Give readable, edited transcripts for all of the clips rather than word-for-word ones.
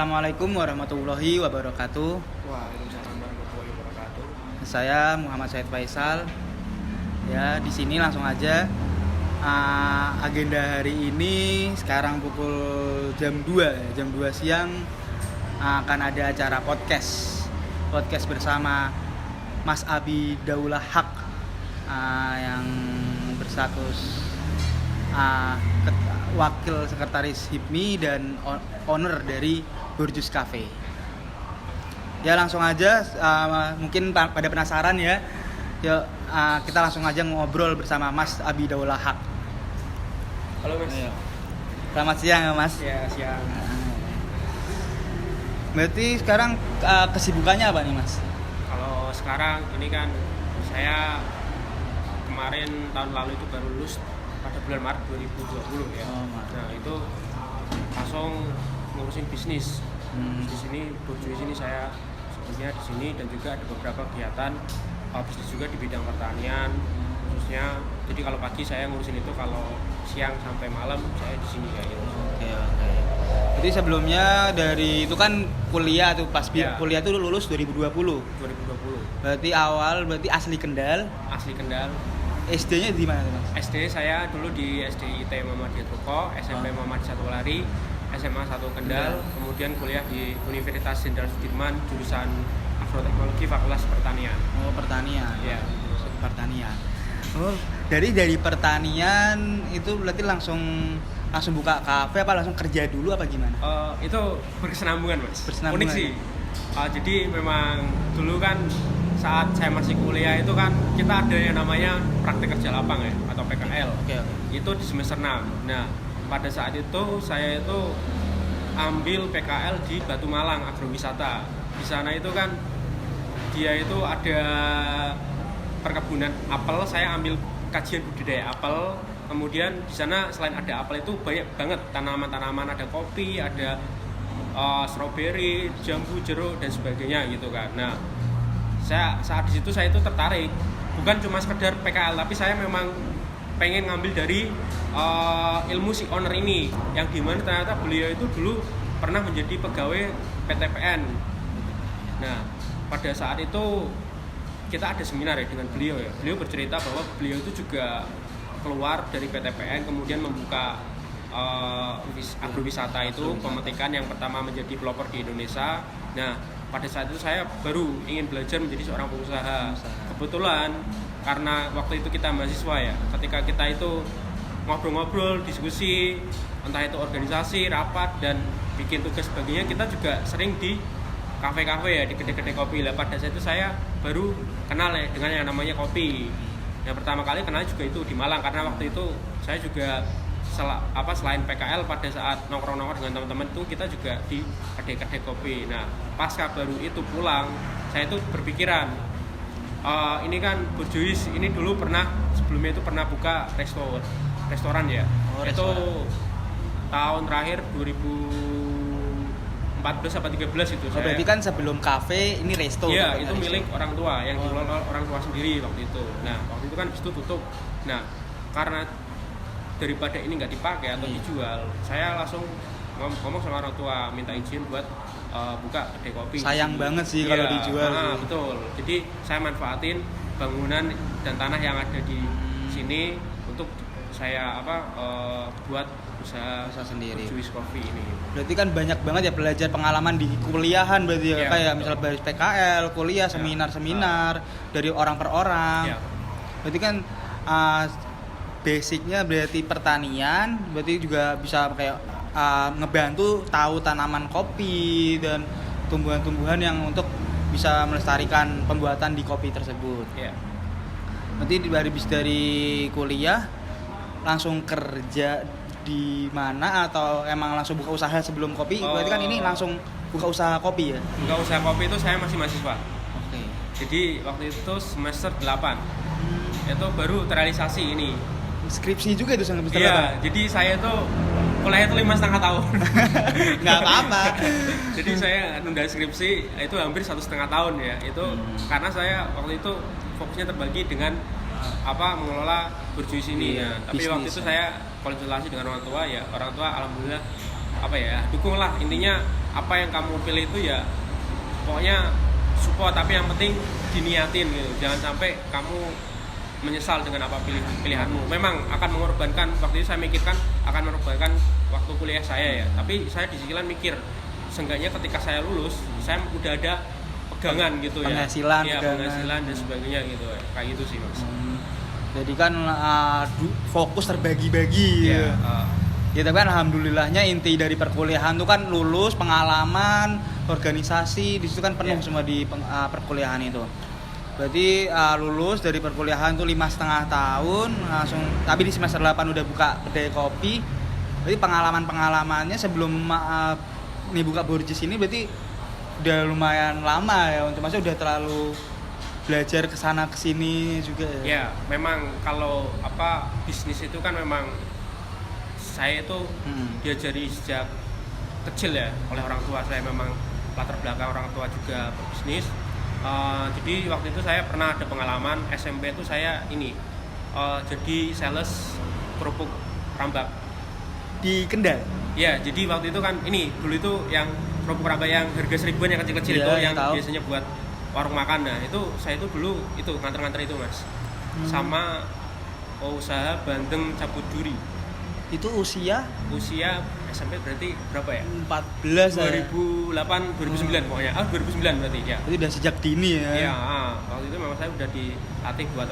Assalamualaikum warahmatullahi wabarakatuh. Waalaikumsalam warahmatullahi wabarakatuh. Saya Muhammad Said Faisal. Ya, di sini langsung aja. Agenda hari ini sekarang pukul jam 2 siang akan ada acara podcast bersama Mas Abi Daulah Haq yang berstatus wakil sekretaris HIPMI dan owner dari Borjus Cafe. Ya langsung aja, mungkin pada penasaran ya. Yuk kita langsung aja ngobrol bersama Mas Abi Daulah Haq. Halo Mas. Ayo. Selamat siang ya Mas. Ya, siang. Berarti sekarang kesibukannya apa nih Mas? Kalau sekarang ini kan saya kemarin tahun lalu itu baru lulus pada bulan Maret 2020 ya. Nah, itu langsung ngurusin bisnis. Di sini Borjus ini saya sebelumnya di sini dan juga ada beberapa kegiatan bisnis juga di bidang pertanian khususnya. Jadi kalau pagi saya ngurusin itu, kalau siang sampai malam saya di sini kayak gitu. Oke. Jadi sebelumnya dari itu kan kuliah tuh kuliah tuh lulus 2020. Berarti asli Kendal. Asli Kendal. SD-nya di mana tuh Mas? SD saya dulu di SDIT Muhammadiyah Truko, SMP Muhammadiyah Satu Lari, SMA 1 Kendal, kemudian kuliah di Universitas Jenderal Sudirman jurusan Agroteknologi Fakultas Pertanian. Oh, pertanian. Iya, pertanian. Oh, dari pertanian itu berarti langsung buka kafe apa langsung kerja dulu apa gimana? Itu berkesinambungan Mas. Berkesinambungan. Unik sih. Jadi memang dulu kan saat saya masih kuliah itu kan kita ada yang namanya praktek kerja lapang ya, atau PKL. Oke. Itu di semester 6. Nah, pada saat itu saya itu ambil PKL di Batu Malang Agrowisata. Di sana itu kan dia itu ada perkebunan apel, saya ambil kajian budidaya apel. Kemudian di sana selain ada apel itu banyak banget tanaman-tanaman, ada kopi, ada stroberi, jambu, jeruk dan sebagainya gitu kan. Nah, saat di situ saya itu tertarik, bukan cuma sekedar PKL, tapi saya memang pengen ngambil dari ilmu si owner ini, yang dimana ternyata beliau itu dulu pernah menjadi pegawai PTPN. Nah, pada saat itu kita ada seminar ya dengan beliau ya. Beliau bercerita bahwa beliau itu juga keluar dari PTPN, kemudian membuka agrowisata itu, pemetikan yang pertama menjadi pelopor di Indonesia. Nah, pada saat itu saya baru ingin belajar menjadi seorang pengusaha. Kebetulan karena waktu itu kita mahasiswa ya, ketika kita itu ngobrol-ngobrol, diskusi, entah itu organisasi, rapat, dan bikin tugas sebagainya, kita juga sering di kafe-kafe ya, di kedai-kedai kopi. Lah pada saat itu saya baru kenal ya dengan yang namanya kopi. Yang pertama kali kenal juga itu di Malang, karena waktu itu saya juga selain PKL pada saat nongkrong-nongkrong dengan teman-teman itu kita juga di kedai-kedai kopi. Nah, pasca baru itu pulang, saya itu berpikiran ini kan Borjus ini dulu sebelumnya itu pernah buka restoran ya. Itu tahun terakhir 2014 atau 13 itu. Berarti kan sebelum kafe ini resto. Iya, itu milik orang tua, yang dikelola orang tua sendiri waktu itu. Nah, waktu itu kan itu tutup. Nah, karena daripada ini nggak dipakai atau dijual, saya langsung ngomong sama orang tua, minta izin buat buka kedai kopi. Sayang banget sih kalau dijual. Betul. Jadi saya manfaatin bangunan dan tanah yang ada di sini untuk saya buat usaha sendiri. Borjus Coffee ini. Berarti kan banyak banget ya belajar pengalaman di kuliahan berarti ya, kayak misalnya dari PKL, kuliah, seminar-seminar dari orang per orang. Berarti kan basicnya berarti pertanian, berarti juga bisa kayak ngebantu tahu tanaman kopi dan tumbuhan-tumbuhan yang untuk bisa melestarikan pembuatan di kopi tersebut. Berarti dari kuliah langsung kerja di mana atau emang langsung buka usaha sebelum kopi? Berarti kan ini langsung buka usaha kopi ya? Buka usaha kopi itu saya masih mahasiswa. Oke. Jadi waktu itu semester 8 itu baru terrealisasi ini. Skripsi juga itu semester 8? Iya, jadi saya tuh kuliah itu 5,5 tahun. Nggak apa-apa. Jadi saya nunda skripsi itu hampir 1,5 tahun ya. Itu karena saya waktu itu fokusnya terbagi dengan mengelola Borjus ini ya. Tapi waktu itu saya konsultasi dengan orang tua ya. Orang tua alhamdulillah dukung lah, intinya apa yang kamu pilih itu ya pokoknya support, tapi yang penting diniatin gitu. Jangan sampai kamu menyesal dengan apa pilihanmu. Memang akan mengorbankan, waktu itu saya mikirkan akan mengorbankan waktu kuliah saya ya, tapi saya di sisi lain mikir seenggaknya ketika saya lulus saya udah ada pegangan gitu ya, penghasilan dan sebagainya gitu ya. Kayak gitu sih Mas. Jadi kan fokus terbagi-bagi ya. Ya tapi kan alhamdulillahnya inti dari perkuliahan tuh kan lulus, pengalaman, organisasi, di situ kan penuh semua di perkuliahan itu. Berarti lulus dari perkuliahan tuh 5,5 tahun langsung, tapi di semester 8 udah buka kedai kopi. Berarti pengalamannya sebelum nih buka Borgis ini berarti udah lumayan lama ya, untuk maksudnya udah terlalu belajar kesana kesini juga ya. Ya memang kalau bisnis itu kan memang saya itu diajari sejak kecil ya oleh orang tua saya, memang latar belakang orang tua juga berbisnis. Jadi waktu itu saya pernah ada pengalaman SMP itu saya jadi sales kerupuk rambak di Kendal. Ya, jadi waktu itu kan dulu itu yang kerupuk rambak yang harga 1.000-an yang kecil-kecil itu yang tahu. Biasanya buat warung makan. Nah itu saya itu dulu itu nganter-nganter itu Mas, sama usaha bandeng cabut duri. Itu usia SMP berarti berapa ya? 14 2008 2009 pokoknya. 2009 berarti ya. Itu udah sejak dini ya. Iya, waktu itu memang saya udah dilatih buat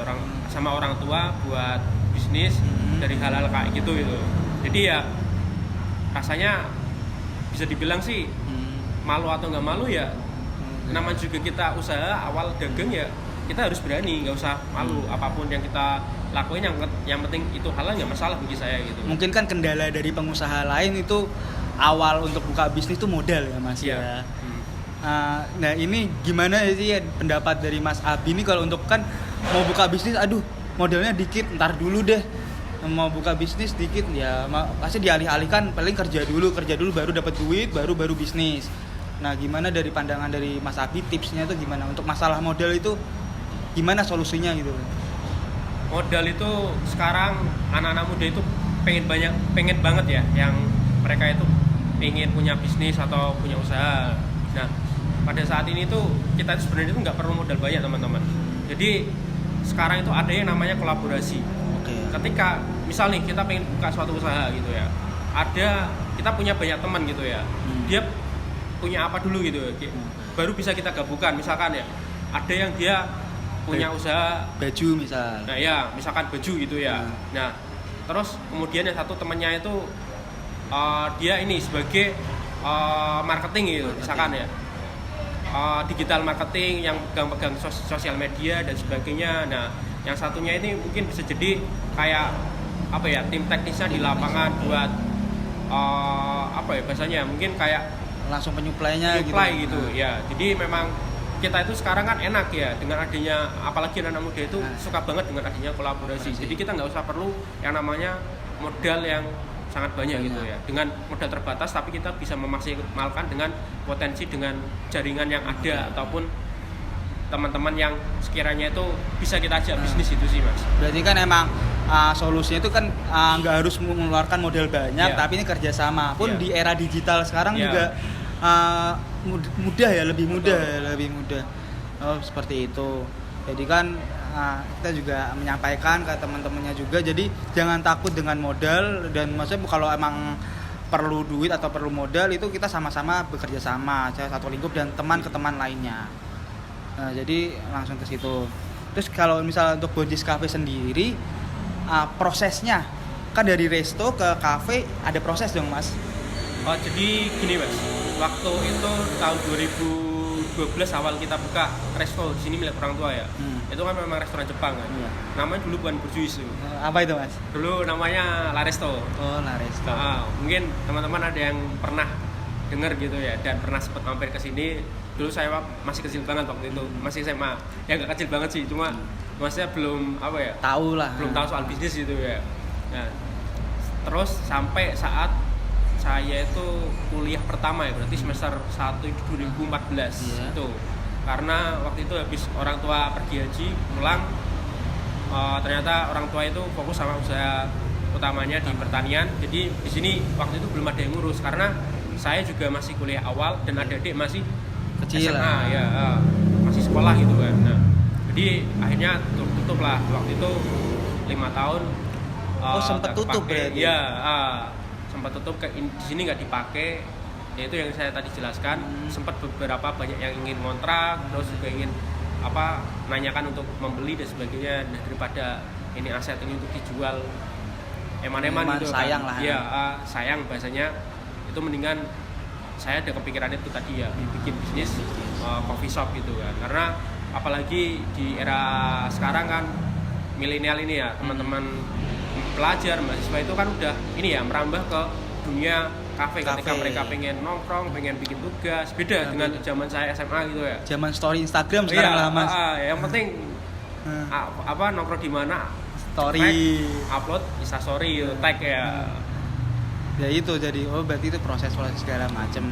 sama orang tua buat bisnis dari hal-hal kayak gitu. Jadi ya rasanya bisa dibilang sih malu atau nggak malu ya. Namanya juga kita usaha awal dagang ya, kita harus berani, nggak usah malu apapun yang kita lakuin, yang penting itu halal nggak masalah bagi saya gitu. Mungkin kan kendala dari pengusaha lain itu awal untuk buka bisnis itu modal ya Mas ya. Nah ini gimana sih pendapat dari Mas Abi ini kalau untuk kan mau buka bisnis, aduh modalnya dikit, ntar dulu deh, mau buka bisnis dikit ya pasti dialih-alihkan, paling kerja dulu baru dapat duit, baru bisnis. Nah gimana dari pandangan dari Mas Abi, tipsnya itu gimana untuk masalah modal itu, gimana solusinya gitu? Modal itu sekarang anak-anak muda itu pengen banget ya, yang mereka itu pengen punya bisnis atau punya usaha. Nah pada saat ini tuh kita itu sebenarnya itu nggak perlu modal banyak teman-teman. Jadi sekarang itu ada yang namanya kolaborasi. Ketika misal nih kita pengen buka suatu usaha gitu ya, kita punya banyak teman gitu ya, dia punya apa dulu gitu, baru bisa kita gabungkan. Misalkan ya ada yang dia punya usaha baju misal. Nah ya, misalkan baju gitu ya. Nah, terus kemudian yang satu temannya itu dia sebagai marketing gitu, misalkan ya. Digital marketing yang pegang sosial media dan sebagainya. Nah, yang satunya ini mungkin bisa jadi kayak tim teknisnya di lapangan buat bahasanya mungkin kayak langsung penyuplainya gitu. Ya, jadi memang kita itu sekarang kan enak ya dengan adanya, apalagi anak muda itu suka banget dengan adanya kolaborasi. Jadi kita nggak usah perlu yang namanya modal yang sangat banyak gitu ya. Dengan modal terbatas tapi kita bisa memaksimalkan dengan potensi, dengan jaringan yang ada ataupun teman-teman yang sekiranya itu bisa kita ajak bisnis itu sih Mas. Berarti kan emang solusinya itu kan nggak harus mengeluarkan modal banyak, tapi ini kerjasama pun di era digital sekarang juga mudah ya, lebih mudah. Oh seperti itu. Jadi kan kita juga menyampaikan ke teman-temannya juga, jadi jangan takut dengan modal, dan maksudnya kalau emang perlu duit atau perlu modal itu kita sama-sama bekerja sama, satu lingkup dan teman ke teman lainnya. Nah, jadi langsung ke situ. Terus kalau misalnya untuk Borgis Cafe sendiri, prosesnya kan dari resto ke cafe ada proses dong Mas? Jadi gini Mas, waktu itu tahun 2012 awal kita buka resto di sini milik orang tua ya. Itu kan memang restoran Jepang kan. Namanya dulu bukan Borgis itu. Apa itu Mas? Dulu namanya La Resto. Oh La Resto. Mungkin teman-teman ada yang pernah dengar gitu ya dan pernah sempat mampir ke sini. Dulu saya masih kecil banget waktu itu, masih SMA. Ya nggak kecil banget sih, cuma maksudnya belum tahu soal bisnis gitu ya. Nah, terus sampai saat saya itu kuliah pertama ya, berarti semester 1 2014 itu. Karena waktu itu habis orang tua pergi haji pulang, ternyata orang tua itu fokus sama usaha utamanya di pertanian. Jadi di sini waktu itu belum ada yang ngurus karena saya juga masih kuliah awal dan adik-adik masih Kecil SMA lah. ya, masih sekolah gitu kan. Nah, jadi akhirnya tutup lah waktu itu 5 tahun. Oh, sempat nggak tutup kepake. berarti? Iya, sempat tutup. Di sini nggak dipakai. Ya itu yang saya tadi jelaskan. Sempat beberapa banyak yang ingin kontrak, terus juga ingin nanyakan untuk membeli dan sebagainya. Dan daripada ini aset ini untuk dijual eman-eman gitu sayang kan. lah. Iya, sayang bahasanya. Itu mendingan saya ada kepikiran itu tadi ya, bikin bisnis coffee shop gitu kan. Karena apalagi di era sekarang kan milenial ini ya, teman-teman pelajar, mahasiswa itu kan udah ini ya merambah ke dunia kafe ketika mereka pengen nongkrong, pengen bikin tugas. Beda dengan zaman saya SMA gitu ya. Zaman story Instagram sekarang lah Mas. Yang penting nongkrong di mana? Story, tag, upload Instastory, tag ya. Ya itu jadi berarti itu proses segala macem.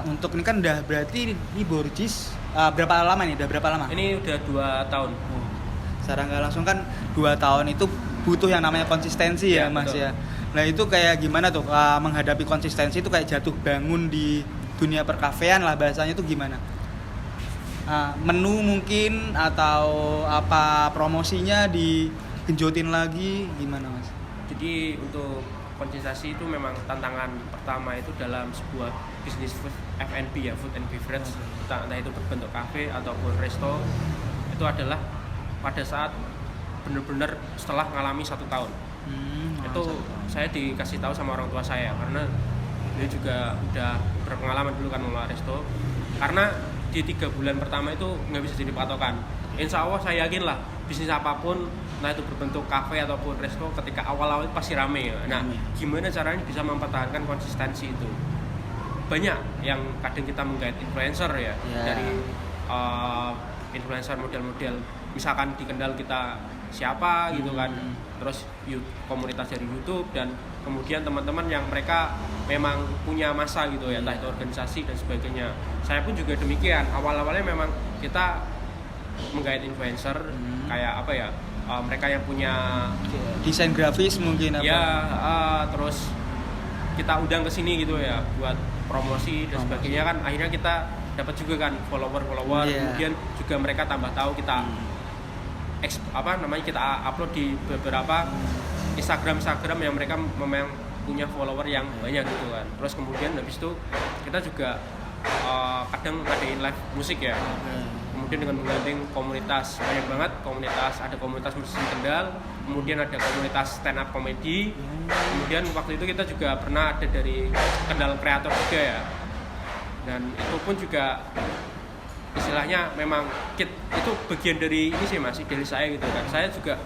Untuk ini kan udah berarti ini Borjis berapa lama nih? Udah berapa lama? Ini udah 2 tahun. Secara nggak langsung kan 2 tahun itu butuh yang namanya konsistensi ya Mas betul. ya. Nah itu kayak gimana tuh menghadapi konsistensi itu kayak jatuh bangun di dunia perkafean lah bahasanya itu gimana? Menu mungkin atau apa promosinya digenjotin lagi gimana Mas? Jadi untuk konsistensi itu memang tantangan pertama itu dalam sebuah bisnis F&B ya, food and beverage, entah itu berbentuk kafe ataupun resto, itu adalah pada saat benar-benar setelah mengalami 1 tahun. Itu saya dikasih tahu sama orang tua saya karena dia juga udah berpengalaman dulu kan mengelola resto. Karena di 3 bulan pertama itu nggak bisa jadi patokan. Insya Allah saya yakin lah bisnis apapun, entah itu berbentuk kafe ataupun resto, ketika awal-awal itu pasti rame ya. Nah, gimana caranya bisa mempertahankan konsistensi itu? Banyak yang kadang kita menggait influencer ya. Dari influencer model-model, misalkan di Kendal kita siapa gitu kan, terus komunitas dari YouTube, dan kemudian teman-teman yang mereka memang punya masa gitu ya, entah itu organisasi dan sebagainya. Saya pun juga demikian, awal-awalnya memang kita menggait influencer kayak mereka yang punya desain grafis mungkin apa? Ya, terus kita undang ke sini gitu ya buat promosi dan sebagainya kan, akhirnya kita dapat juga kan follower, kemudian juga mereka tambah tahu kita kita upload di beberapa Instagram yang mereka memang punya follower yang banyak gitu kan. Terus kemudian habis itu kita juga kadang ngadain live musik ya. Kemudian dengan menggandeng komunitas, banyak banget ada komunitas musisi Kendal, kemudian ada komunitas stand up comedy, kemudian waktu itu kita juga pernah ada dari Kendal kreator juga ya. Dan itu pun juga istilahnya memang itu bagian dari ini sih Mas, dari saya gitu kan. Saya juga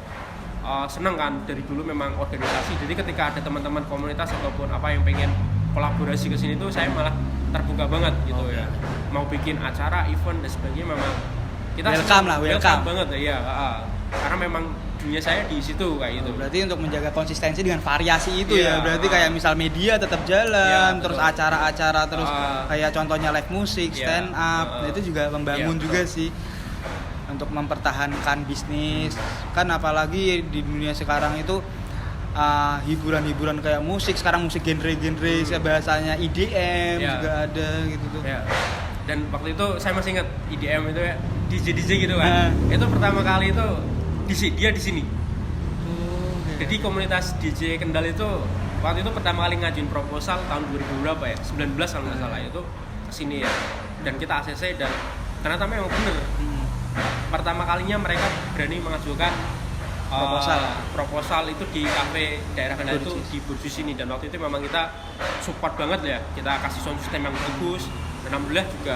senang kan dari dulu memang organisasi, jadi ketika ada teman-teman komunitas ataupun apa yang pengen kolaborasi ke sini tuh saya malah terbuka banget gitu ya. Mau bikin acara, event dan sebagainya memang kita welcome banget ya. Karena memang dunia saya di situ kayak gitu. Berarti untuk menjaga konsistensi dengan variasi itu ya. Berarti kayak misal media tetap jalan, terus acara-acara terus kayak contohnya live musik, stand up. Itu juga membangun juga sih untuk mempertahankan bisnis. Kan apalagi di dunia sekarang itu hiburan-hiburan kayak musik, sekarang musik genre-genre bahasanya EDM juga ada gitu tuh. Dan waktu itu saya masih ingat EDM itu ya, DJ gitu kan. Itu pertama kali itu dia di sini. Jadi komunitas DJ Kendal itu waktu itu pertama kali ngajuin proposal tahun 2000 berapa ya? 19 kalau nggak salah itu kesini ya. Dan kita ACC dan ternyata memang bener. Pertama kalinya mereka berani mengajukan proposal itu di kafe daerah Kendal itu di Borjis ini, dan waktu itu memang kita support banget ya. Kita kasih sound system yang bagus. Dan alhamdulillah juga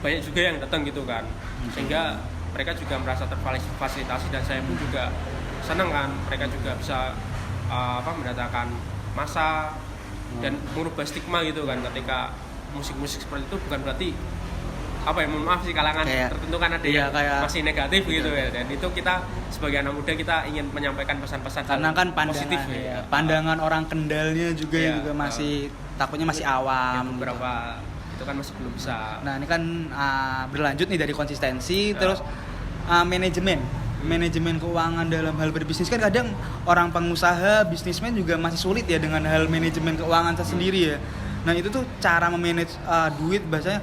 banyak juga yang datang gitu kan, sehingga mereka juga merasa terfasilitasi, dan saya pun juga senang kan mereka juga bisa mendatangkan massa dan mengubah stigma gitu kan. Ketika musik-musik seperti itu bukan berarti mohon maaf sih, kalangan tertentu kan ada yang masih negatif gitu ya, dan itu kita sebagai anak muda kita ingin menyampaikan pesan-pesan karena kan positif pandangan orang Kendalnya juga masih takutnya masih awam beberapa itu kan masih belum bisa. Nah ini kan berlanjut nih dari konsistensi terus manajemen keuangan dalam hal berbisnis. Kan kadang orang pengusaha, bisnismen juga masih sulit ya dengan hal manajemen keuangan tersendiri ya. Nah itu tuh cara memanage duit bahasanya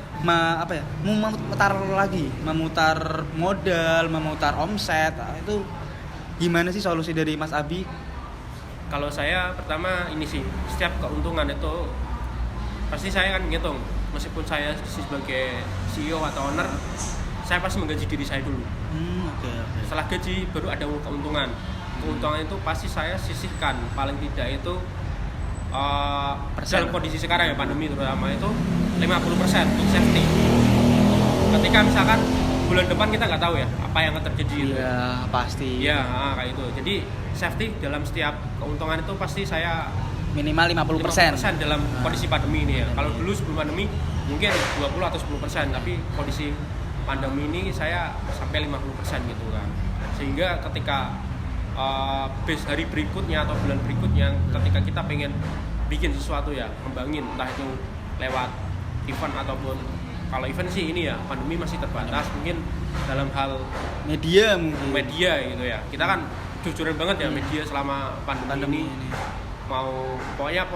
memutar modal, memutar omset. Itu gimana sih solusi dari Mas Abi? Kalau saya pertama ini sih, setiap keuntungan itu pasti saya kan ngitung, meskipun saya sebagai CEO atau owner, saya pasti menggaji diri saya dulu. Oke. Setelah gaji baru ada keuntungan. Keuntungan itu pasti saya sisihkan, paling tidak itu dalam kondisi sekarang ya, pandemi terutama itu 50% untuk safety. Ketika misalkan bulan depan kita nggak tahu ya apa yang akan terjadi. Iya pasti. Iya kayak itu. Jadi safety dalam setiap keuntungan itu pasti saya Minimal 50%. 50% dalam kondisi pandemi ini ya. Kalau dulu sebelum pandemi mungkin 20 atau 10%, tapi kondisi pandemi ini saya sampai 50% gitu kan. Sehingga ketika hari berikutnya atau bulan berikutnya ketika kita pengen bikin sesuatu ya, ngembangin entah itu lewat event ataupun kalau event sih ini ya pandemi masih terbatas, mungkin dalam hal Media mungkin. media gitu ya. Kita kan jujuran banget ya media selama pandemi ini. Mau pokoknya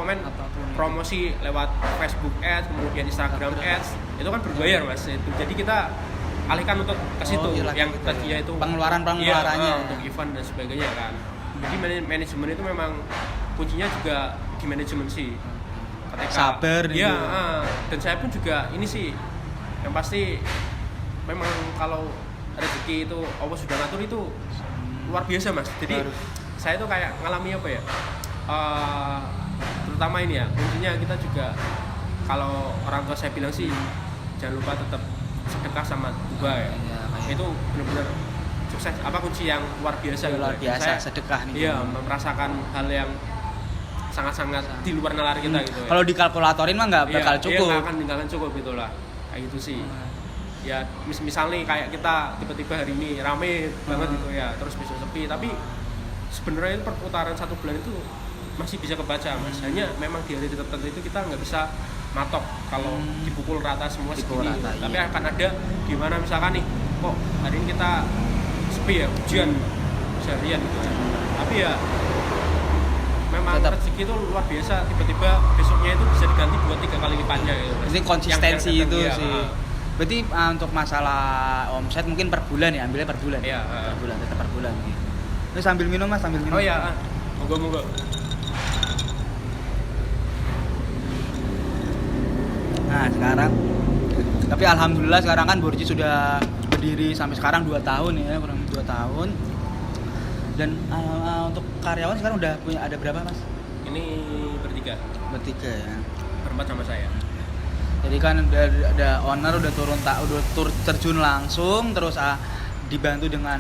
promosi lewat Facebook Ads, kemudian Instagram Ads, itu kan berbayar Mas. Itu. Jadi kita alihkan untuk ke situ yang gitu tadinya itu pengeluarannya untuk event dan sebagainya kan. Jadi manajemen itu memang kuncinya juga di manajemen sih. Ketika sabar ya, dan saya pun juga ini sih yang pasti memang kalau rezeki itu Allah sudah ngatur itu luar biasa Mas. Jadi saya tuh kayak ngalami apa ya? Terutama ini ya, kuncinya kita juga kalau orang tua saya bilang sih jangan lupa tetap sedekah sama tuba ya. Itu benar-benar sukses kunci yang luar biasa luar biasa saya, sedekah nih. Iya, merasakan hal yang sangat-sangat di luar nalar kita gitu ya. Kalau dikalkulatorin mah nggak bakal cukup. Iya, nggak akan tinggalkan cukup gitulah. Kayak gitu sih. Ya, misalnya kayak kita tiba-tiba hari ini rame banget gitu ya, terus besok sepi, tapi sebenarnya perputaran 1 bulan itu masih bisa kebaca Mas. Hanya memang di hari tertentu itu kita nggak bisa matok kalau dipukul rata semua segini gitu. Tapi akan ada gimana misalkan nih kok hari ini kita sepi ya, hujan seharian gitu. Tapi ya memang rezeki itu luar biasa, tiba-tiba besoknya itu bisa diganti 2-3 kali lipatnya gitu. Ini konsistensi yang itu ya, sih. Berarti untuk masalah omset mungkin per bulan ya, ambilnya per bulan. Iya, per bulan, tetap per bulan gitu. Ini sambil minum Mas, sambil minum. Oh iya, monggo. Nah sekarang, tapi alhamdulillah sekarang kan Borji sudah berdiri sampai sekarang 2 tahun ya, kurang 2 tahun. Dan untuk karyawan sekarang udah punya ada berapa Mas? Ini bertiga ya. Berempat sama saya. Jadi kan ada owner udah terjun langsung, terus dibantu dengan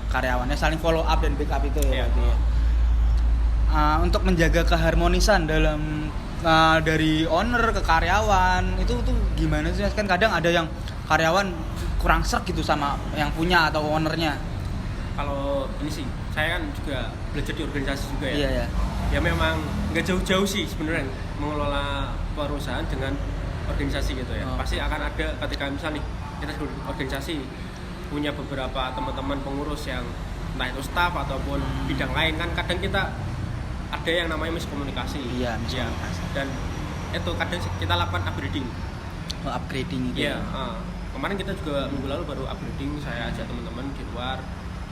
karyawannya saling follow up dan backup itu ya. Untuk menjaga keharmonisan dalam dari owner ke karyawan itu tuh gimana sih Mas? Kan kadang ada yang karyawan kurang serk gitu sama yang punya atau ownernya. Kalau ini sih saya kan juga belajar di organisasi juga ya. Iya. Ya memang nggak jauh-jauh sih sebenarnya mengelola perusahaan dengan organisasi gitu ya. Pasti akan ada ketika misalnya kita organisasi punya beberapa teman-teman pengurus yang entah itu staff ataupun bidang lain kan kadang kita ada yang namanya miskomunikasi. Iya, miskomunikasi. Dan itu kadang kita lakukan upgrading. Upgrading itu. Iya, kemarin kita juga minggu lalu baru upgrading, saya ajak teman-teman di luar.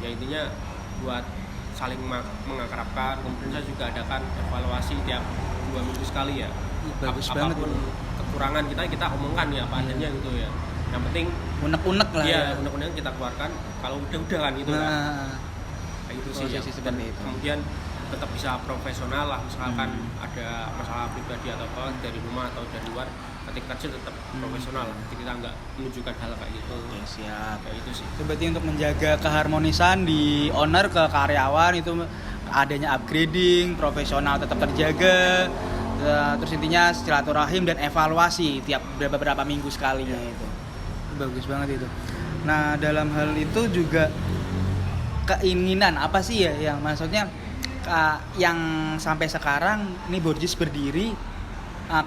Ya intinya buat saling mengakrabkan. Kemudian saya juga adakan evaluasi tiap 2 minggu sekali ya. Bagus banget. Apapun kekurangan kita omongkan ya apa adanya gitu ya. Yang penting unek-unek lah. Iya, unek-unek kita keluarkan. Kalau udah kan gitu kan. Kayak itu sih. Seperti itu. Kemudian tetap bisa profesional lah, misalkan ada masalah pribadi atau apa dari rumah atau dari luar, ketika kerja tetap profesional, kita nggak menunjukkan hal kayak gitu. Oke, siap. Kayak itu sih. Itu berarti untuk menjaga keharmonisan di owner ke karyawan itu adanya upgrading, profesional tetap terjaga, terus intinya silaturahim dan evaluasi tiap beberapa minggu sekalinya itu bagus banget itu. Nah dalam hal itu juga keinginan apa sih ya yang maksudnya yang sampai sekarang ini Borjis berdiri,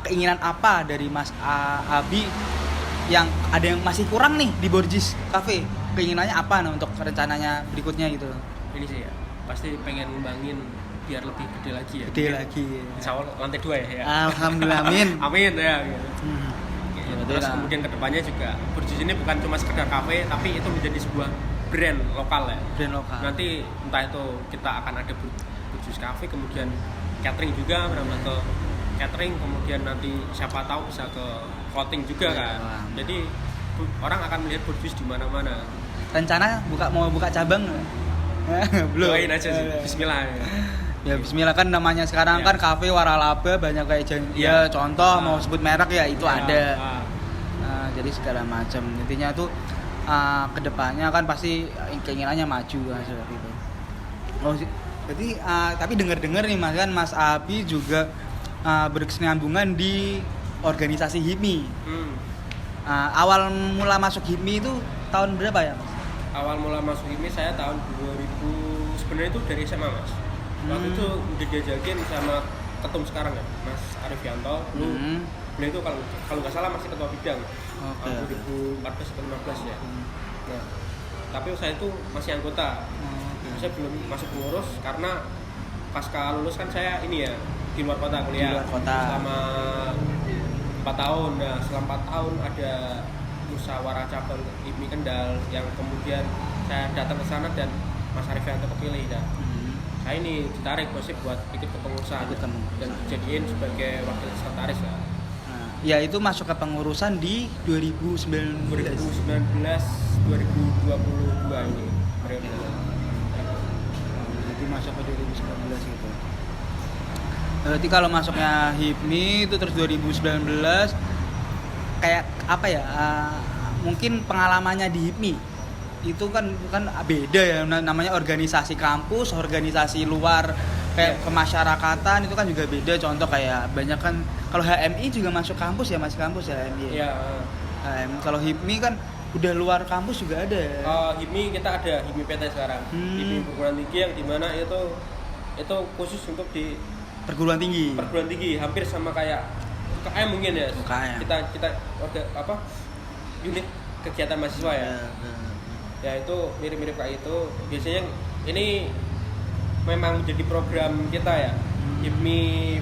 keinginan apa dari Mas Abi yang ada yang masih kurang nih di Borjis Cafe, keinginannya apa untuk rencananya berikutnya gitu? Ini sih ya pasti pengen ngembangin biar lebih gede lagi ya. Gede lagi. Insya Allah lantai 2 ya. Alhamdulillah, amin. Amin ya. Gitu. Ya, Terus betul. kemudian kedepannya juga Burjus ini bukan cuma sekedar kafe, tapi itu menjadi sebuah brand lokal ya. Brand lokal. Nanti entah itu kita akan ada Burjus Cafe, kemudian catering juga, benar-benar ke catering, kemudian nanti siapa tahu bisa ke clothing juga kan. Wah. Jadi orang akan melihat Burjus di mana-mana. Rencana mau buka cabang nggak? Belum. Doain aja sih, bismillah ya. Ya bismillah, kan namanya sekarang Ya. kan kafe waralaba banyak kayak Ya. ya contoh Ah. mau sebut merek ya itu Ya, ada. ah. Nah, jadi segala macam. Intinya tuh kedepannya kan pasti keinginannya maju kan seperti itu. Oh, jadi tapi dengar-dengar nih Mas, kan Mas Abi juga berkesinambungan di organisasi HIPMI. Awal mula masuk HIPMI itu tahun berapa ya Mas? Awal mula masuk ini saya tahun 2000, sebenarnya itu dari SMA Mas. Waktu itu udah diajakin sama ketum sekarang ya, Mas Arifianto. Beliau itu kalau nggak salah masih ketua bidang. Oke. Tahun 2014 atau 2015 ya. Nah, tapi saya itu masih anggota. Saya belum masuk pengurus karena pasca lulus kan saya ini ya di luar kota kuliah. Di luar kota. Selama 4 tahun. Nah, selama 4 tahun ada musyawarah cabang HIPMI Kendal yang kemudian saya datang ke sana dan Mas Arifianto kepilih dan saya ini ditarik gosip buat ikut ke pengurusan Ikut ke pengurusan. dan dijadiin sebagai wakil sekretaris ya. Ya itu masuk ke pengurusan di 2019. 2022 ini periode. Jadi masuk ke 2019 gitu. Berarti kalau masuknya HIPMI itu terus 2019 kayak apa ya? Mungkin pengalamannya di HIPMI itu kan beda ya, namanya organisasi kampus, organisasi luar kayak kemasyarakatan itu kan juga beda. Contoh kayak banyak kan kalau HMI juga masuk kampus ya, masih kampus ya HMI. Iya. Kalau HIPMI kan udah luar kampus juga ada. HIPMI kita ada HIPMI PT sekarang. HIPMI perguruan tinggi yang dimana itu khusus untuk di Perguruan tinggi. perguruan tinggi, hampir sama kayak UKM mungkin ya. UKM. Kita unit kegiatan mahasiswa ya. Ya itu mirip-mirip kayak itu. Biasanya ini memang menjadi program kita ya. HIPMI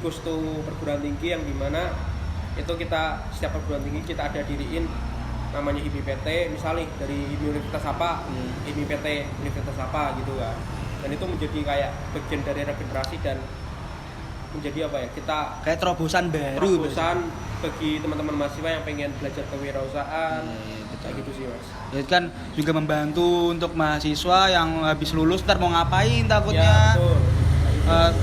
Gustu perguruan tinggi yang dimana itu kita setiap perguruan tinggi kita ada diriin namanya HIPMI PT, misalnya dari HIPMI Universitas apa, HIPMI PT Universitas apa gitu kan. Dan itu menjadi kayak bagian dari regenerasi dan menjadi apa ya, kita Kayak terobosan baru. bagi teman-teman mahasiswa yang pengen belajar kewirausahaan. Betul. Kayak gitu sih Mas. Jadi kan juga membantu untuk mahasiswa yang habis lulus ntar mau ngapain Ya, takutnya. betul.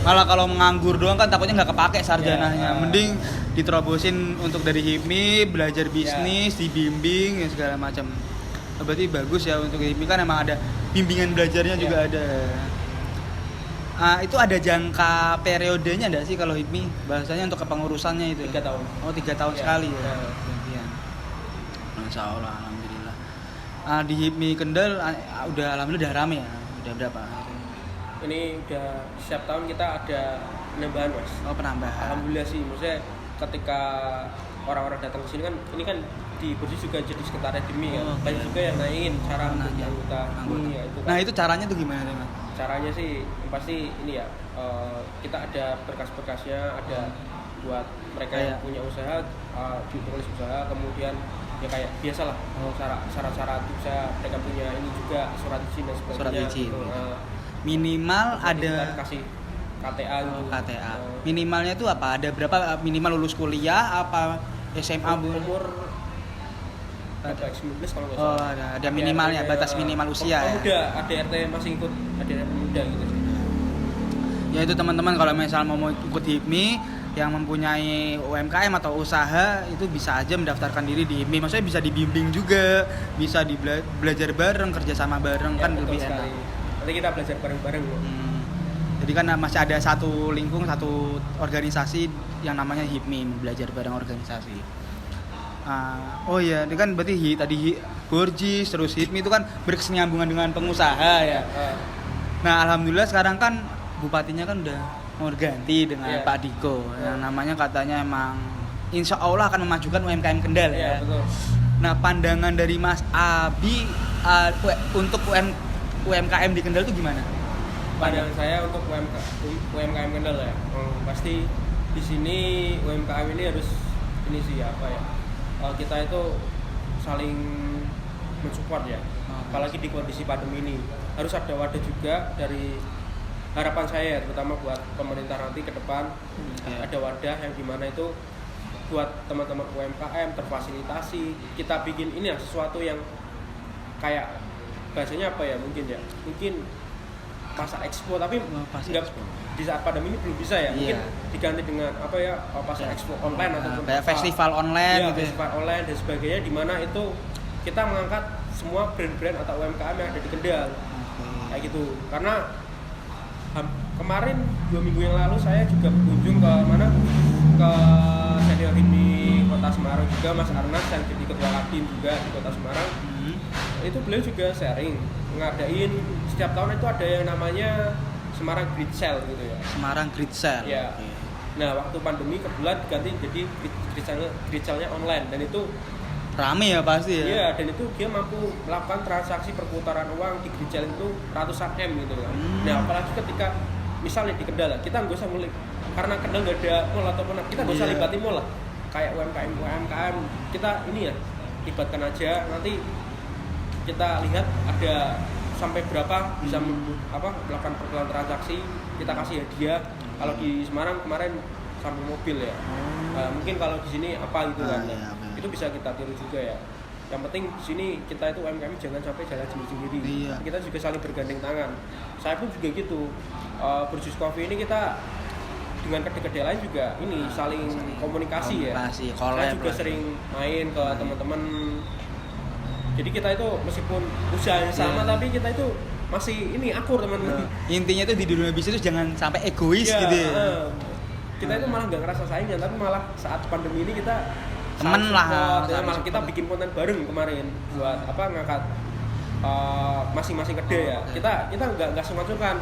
Malah kalau menganggur doang kan takutnya nggak kepake sarjananya. Ya. Mending diterobosin untuk dari HIPMI belajar bisnis, dibimbing ya segala macam. Berarti bagus ya untuk HIPMI kan emang ada bimbingan belajarnya juga ada. Itu ada jangka periodenya enggak sih kalau HIPMI? Bahasanya untuk kepengurusannya itu. 3 tahun. Oh, 3 tahun Ya. sekali ya. Ya. Gantian. Masya Allah, alhamdulillah. Di HIPMI Kendal udah alhamdulillah udah rame ya. Udah berapa? Ini udah setiap tahun kita ada penambahan Mas. Oh, penambahan. Alhamdulillah sih, maksudnya ketika orang-orang datang ke sini kan, ini kan di Burjus juga jadi sekretariat HIPMI kan. Oh, Banyak juga yang nanyain cara menjadi anggota Anggota. HIPMI ya, itu kan. Nah, itu caranya tuh gimana tuh, Mas? Caranya sih yang pasti ini ya, kita ada berkas-berkasnya, ada buat mereka yang punya usaha, tulis usaha, kemudian ya kayak biasalah syarat-syarat usaha, mereka punya ini juga surat izin dan sebagainya. Surat izin. Gitu. Minimal Nanti ada kita kasih KTA gitu. KTA. Minimalnya tuh apa? Ada berapa minimal lulus kuliah apa SMA Bu? Umur ada 19 kalau nggak Oh, salah. ada minimalnya, batas minimal usia ya. Muda, ada RT masih ikut, ada RT muda gitu. Ya itu teman-teman kalau misal mau ikut HIPMI yang mempunyai UMKM atau usaha itu bisa aja mendaftarkan diri di HIPMI. Maksudnya bisa dibimbing juga, bisa belajar bareng, kerjasama bareng Ya, kan betul lebih sekali. enak. Nanti kita belajar bareng-bareng loh. Jadi kan masih ada satu lingkung, satu organisasi yang namanya HIPMI, belajar bareng organisasi. Oh iya, ini kan berarti tadi Burjis terus HIPMI itu kan berkesinambungan dengan pengusaha ya. Nah alhamdulillah sekarang kan bupatinya kan udah mau ganti dengan Pak Diko, yang namanya katanya emang insya Allah akan memajukan UMKM Kendal ya. Betul. Nah pandangan dari Mas Abi untuk UMKM di Kendal itu gimana? pandangan saya untuk UMKM Kendal ya. Pasti di sini UMKM ini harus ini sih apa ya? Kita itu saling mensupport ya. Apalagi di kondisi pandemi ini harus ada wadah juga dari harapan saya terutama buat pemerintah nanti ke depan ada wadah yang dimana itu buat teman-teman UMKM terfasilitasi, kita bikin ini ya sesuatu yang kayak bahasanya apa ya, mungkin pasar expo tapi nggak di saat pandemi ini belum bisa ya, mungkin diganti dengan apa ya, pasar expo online ataupun kayak festival online ya, gitu festival online dan sebagainya, di mana itu kita mengangkat semua brand-brand atau UMKM yang ada di Kendal kayak gitu. Karena kemarin 2 minggu yang lalu saya juga berkunjung ke mana, ke senior ini Kota Semarang juga, Mas Arnas yang jadi ketua Kadin juga di Kota Semarang. Itu beliau juga sharing ngadain setiap tahun itu ada yang namanya Semarang Great Sale gitu ya. Semarang Great Sale. Ya. Nah, waktu pandemi kebetulan diganti jadi Great Sale-nya online dan itu rame ya pasti ya. Iya, dan itu dia mampu melakukan transaksi perputaran uang di Great Sale itu ratusan M gitu kan. Nah, apalagi ketika misalnya di Kendal kita nggak usah ngulik karena Kendal nggak ada mall ataupun kita nggak usah libatin mall lah. Kayak UMKM kita ini ya libatkan aja, nanti kita lihat ada sampai berapa bisa melakukan perputaran transaksi, kita kasih hadiah. Kalau di Semarang kemarin sampai mobil ya. Mungkin kalau di sini apa gitu kan. Itu bisa kita tiru juga ya. Yang penting di sini kita itu UMKM jangan sampai jalan sendiri-sendiri. Kita juga saling bergandeng tangan. Saya pun juga gitu. Burjus Coffee ini kita dengan kedai-kedai lain juga ini saling komunikasi ya. Saya juga sering main ke teman-teman. Jadi kita itu meskipun usahanya sama tapi kita itu masih ini akur teman-teman. Intinya itu di dunia bisnis itu jangan sampai egois gitu ya. Kita itu malah nggak ngerasa saingan, tapi malah saat pandemi ini kita temen lah. Malah kita bikin konten bareng kemarin buat ngangkat masing-masing kedai ya. Kita nggak sungkan-sungkan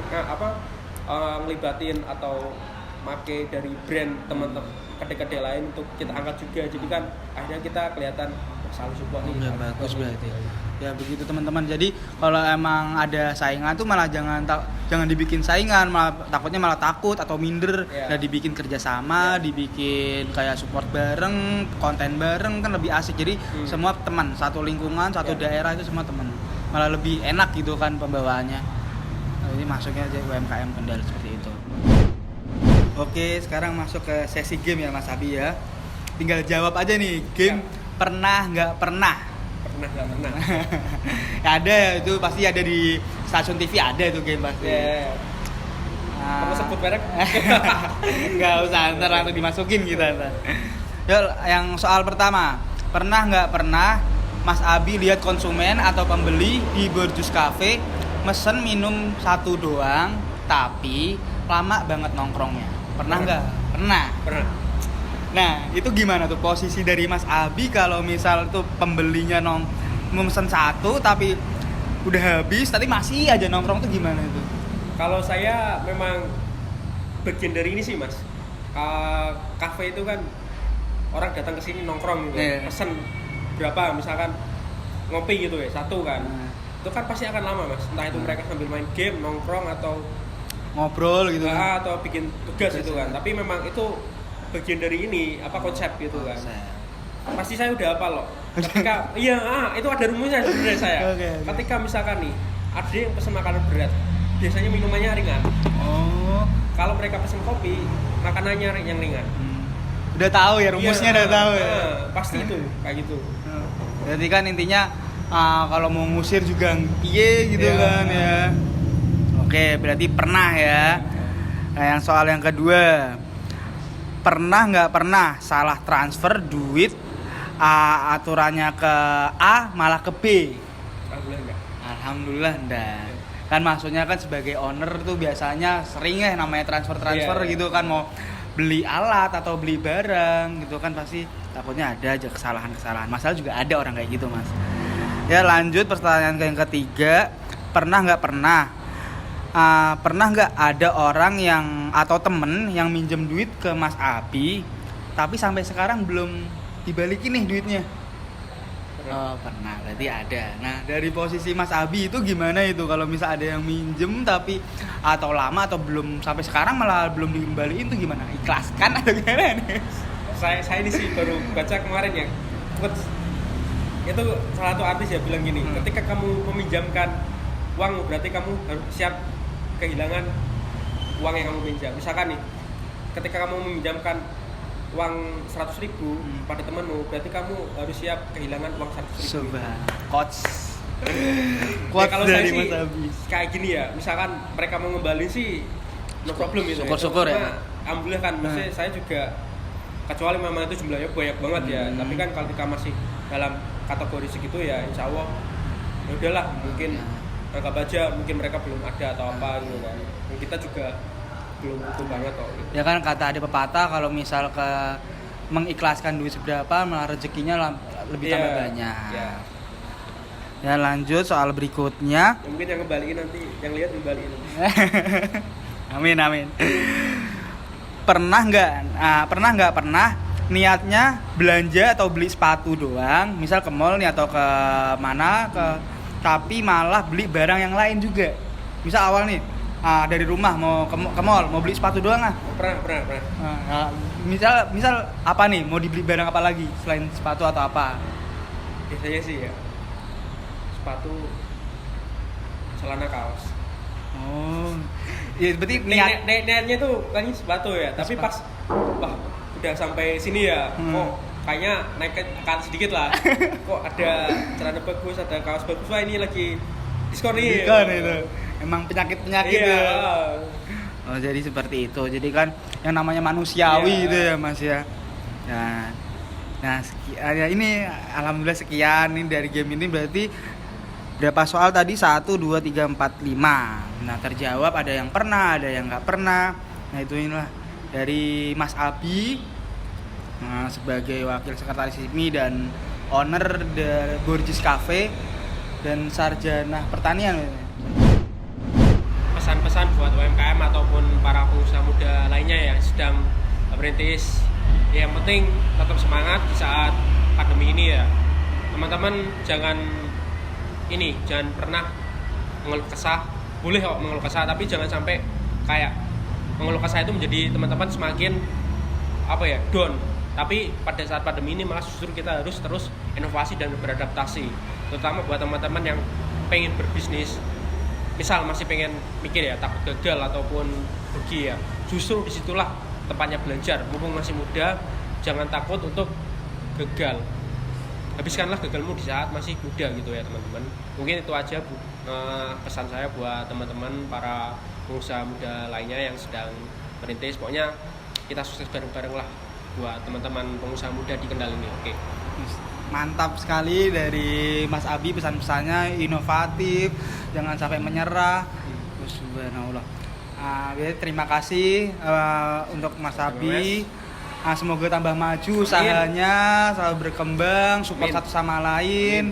ngelibatin atau make dari brand teman-teman kedai-kedai lain untuk kita angkat juga. Jadi kan akhirnya kita kelihatan saling support nih. Ya bagus berarti. Ya begitu teman-teman. Jadi kalau emang ada saingan tuh malah jangan dibikin saingan, malah takutnya malah takut atau minder. Nah, dibikin kerjasama, dibikin kayak support bareng, konten bareng kan lebih asik. Jadi semua teman, satu lingkungan, satu daerah itu semua teman. Malah lebih enak gitu kan pembawaannya. Nah, ini masuknya aja UMKM Kendal seperti itu. Oke, sekarang masuk ke sesi game ya Mas Abi ya. Tinggal jawab aja nih, game pernah nggak pernah? Pernah nggak pernah? Ada, itu pasti ada di stasiun TV, ada itu game pasti. Kamu sebut merek? Nggak usah, ntar langsung dimasukin gitu ntar. Yuk, yang soal pertama, pernah nggak pernah Mas Abi lihat konsumen atau pembeli di Burjus Cafe mesen minum satu doang tapi lama banget nongkrongnya? Pernah nggak? Pernah. Nah, itu gimana tuh posisi dari Mas Abi kalau misal tuh pembelinya mesen satu tapi udah habis tapi masih aja nongkrong tuh gimana itu? Kalau saya memang bagian dari ini sih Mas. Kafe itu kan orang datang ke sini nongkrong gitu. Pesen berapa misalkan ngopi gitu ya, satu kan. Itu kan pasti akan lama Mas. Entah itu mereka sambil main game, nongkrong atau ngobrol gitu atau bikin tugas gitu kan. Tapi memang itu bagian dari ini konsep gitu kan. Pasti saya udah hafal loh. Ketika itu ada rumusnya sebenarnya saya. Ketika misalkan nih ada yang pesen makanan berat, biasanya minumannya ringan. Kalau mereka pesen kopi, makanannya yang ringan. Udah tahu ya rumusnya, udah tahu ya. Pasti itu kayak gitu. Berarti kan intinya kalau mau ngusir juga piye gitu kan ya. Oke, berarti pernah ya. Nah, yang soal yang kedua, pernah nggak pernah salah transfer duit aturannya ke A malah ke B? Alhamdulillah enggak. Kan maksudnya kan sebagai owner tuh biasanya sering ya namanya transfer gitu kan, mau beli alat atau beli barang gitu kan pasti takutnya ada aja kesalahan-kesalahan. Masalah juga ada orang kayak gitu Mas. Ya lanjut pertanyaan yang ketiga, pernah nggak ada orang yang atau temen yang minjem duit ke Mas Abi tapi sampai sekarang belum dibalikin nih duitnya? pernah. Oh, pernah, berarti ada. Nah, dari posisi Mas Abi itu gimana itu kalau misal ada yang minjem tapi atau lama atau belum sampai sekarang malah belum dikembaliin itu gimana? Ikhlaskan atau gimana nih? Saya ini sih baru baca kemarin ya. Quotes itu salah satu artis ya bilang gini, ketika kamu meminjamkan uang berarti kamu harus siap kehilangan uang yang kamu pinjam. Misalkan nih, ketika kamu meminjamkan uang 100.000 pada temanmu, berarti kamu harus siap kehilangan uang 100.000. Coba, coach. Ya, kalau saya dari sih Mas Abi. kayak gini ya, misalkan mereka mau ngembali sih no problem gitu. Syukur-syukur ya. Cuma, alhamdulillah kan, maksudnya saya juga kecuali memang itu jumlahnya banyak banget ya, tapi kan kalau kita masih dalam kategori segitu ya insya Allah ya udahlah, mungkin anggap aja mungkin mereka belum ada atau apa gitu kan. Dan kita juga belum butuh banget kok gitu. Ya kan kata ada pepatah kalau misal mengikhlaskan duit seberapa malah rezekinya lebih tambah banyak. Ya. Ya lanjut soal berikutnya. Ya, mungkin yang kembaliin nanti, yang lihat kembaliin. Amin. Pernah nggak niatnya belanja atau beli sepatu doang, misal ke mall nih atau ke mana tapi malah beli barang yang lain juga. Misal awal nih dari rumah mau ke mall mau beli sepatu doang Pernah. Misal apa nih mau dibeli barang apa lagi selain sepatu atau apa? Biasanya sih ya sepatu, celana, kaos. Oh, ya berarti niatnya tuh kan sepatu ya, tapi pas wah udah sampai sini ya, kok kayaknya naik akan sedikit lah. Kok ada celana bagus, ada kaos bagus, wah ini lagi diskon nih. Diskon itu. Emang penyakit Iya. ya. Oh, jadi seperti itu. Jadi kan yang namanya manusiawi itu ya, Mas ya. Nah, ya ini alhamdulillah sekian nih dari game ini berarti berapa soal tadi? 1 2 3 4 5. Nah, terjawab ada yang pernah, ada yang nggak pernah. Nah, itu inilah dari Mas Abi sebagai wakil sekretaris ISMI dan owner The Gorgeous Cafe dan sarjana pertanian. Pesan-pesan buat UMKM ataupun para pengusaha muda lainnya yang sedang merintis, yang penting tetap semangat di saat pandemi ini ya. Teman-teman jangan pernah mengeluh kesah. Boleh kok mengeluh kesah, tapi jangan sampai kayak mengeluh kesah itu menjadi teman-teman semakin down. Tapi pada saat pandemi ini malah justru kita harus terus inovasi dan beradaptasi, terutama buat teman-teman yang pengen berbisnis. Misal masih pengen mikir ya, takut gagal ataupun rugi ya, justru disitulah tempatnya belajar. Mumpung masih muda, jangan takut untuk gagal. Habiskanlah gagalmu di saat masih muda gitu ya teman-teman. Mungkin itu aja pesan saya buat teman-teman para pengusaha muda lainnya yang sedang merintis. Pokoknya kita sukses bareng-bareng lah buat teman-teman pengusaha muda di Kendal ini. Oke. Mantap sekali dari Mas Abi, pesan-pesannya inovatif, jangan sampai menyerah. Subhanallah. Terima kasih untuk Mas Abi. Semoga tambah maju usahanya, selalu berkembang, support satu sama lain.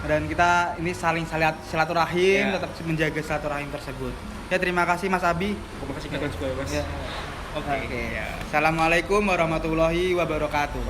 Dan kita ini saling silaturahim, tetap menjaga silaturahim tersebut. Ya, terima kasih Mas Abi. Terima kasih juga Mas. Ya. Oke. Assalamualaikum warahmatullahi wabarakatuh.